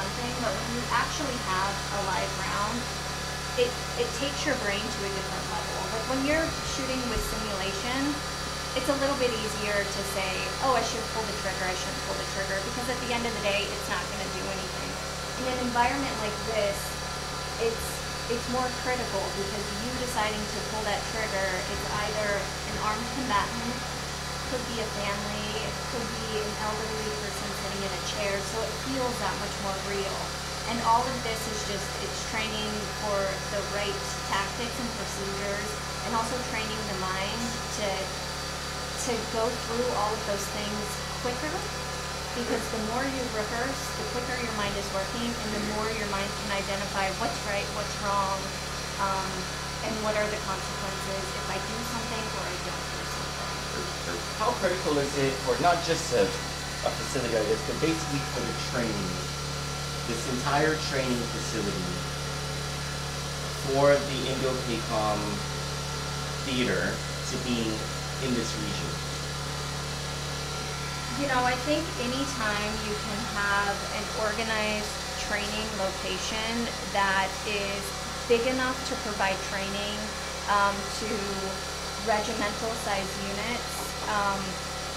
hunting, but when you actually have a live round, it takes your brain to a different level. Like when you're shooting with simulation, it's a little bit easier to say, oh, I should pull the trigger, I shouldn't pull the trigger, because at the end of the day, it's not going to do anything. In an environment like this, it's more critical, because you deciding to pull that trigger is either an armed combatant, could be a family, it could be an elderly person sitting in a chair, so it feels that much more real. And all of this is just, it's training for the right tactics and procedures, and also training the mind to go through all of those things quicker, because the more you rehearse, the quicker your mind is working, and the more your mind can identify what's right, what's wrong, and what are the consequences if I do something or I don't do something. How critical is it for not just a facility like this, but basically for the training, this entire training facility for the Indo-PACOM theater to be in this region? You know, I think anytime you can have an organized training location that is big enough to provide training to regimental size units,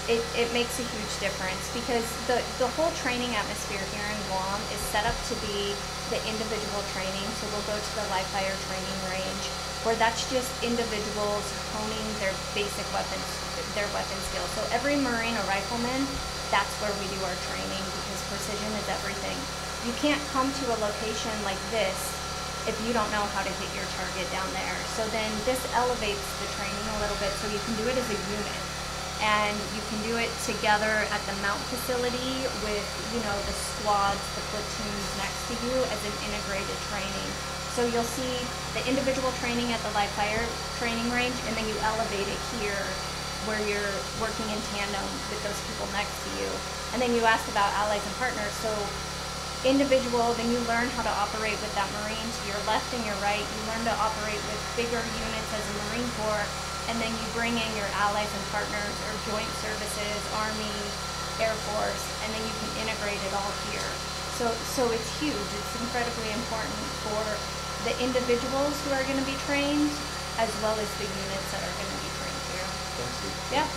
it makes a huge difference, because the whole training atmosphere here in Guam is set up to be the individual training. So we'll go to the live fire training range, where that's just individuals honing their basic weapons, their weapon skills. So every Marine or rifleman, that's where we do our training, because precision is everything. You can't come to a location like this if you don't know how to hit your target down there. So then this elevates the training a little bit, so you can do it as a unit. And you can do it together at the mount facility with, you know, the squads, the platoons next to you as an integrated training. So you'll see the individual training at the live fire training range, and then you elevate it here where you're working in tandem with those people next to you. And then you asked about allies and partners. So individual, then you learn how to operate with that Marine to your left and your right. You learn to operate with bigger units as a Marine Corps. And then you bring in your allies and partners, or joint services, Army, Air Force, and then you can integrate it all here. So it's huge. It's incredibly important for the individuals who are going to be trained, as well as the units that are going to be trained here. Thank you. Yeah.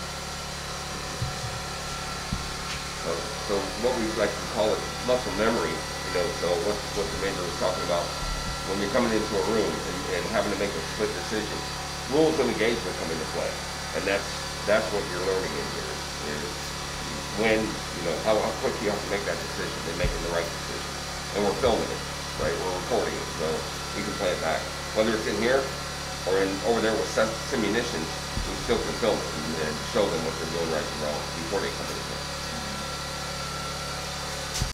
So what we like to call it muscle memory, you know, so what the Major was talking about, when you're coming into a room and having to make a split decision, rules of engagement come into play, and that's what you're learning in here, is when, you know, how quick you have to make that decision and making the right decision. And we're filming it, right? We're recording it, so we can play it back. Whether it's in here or over there with simunitions, we still can film it and show them what they're doing right and wrong before they come in here.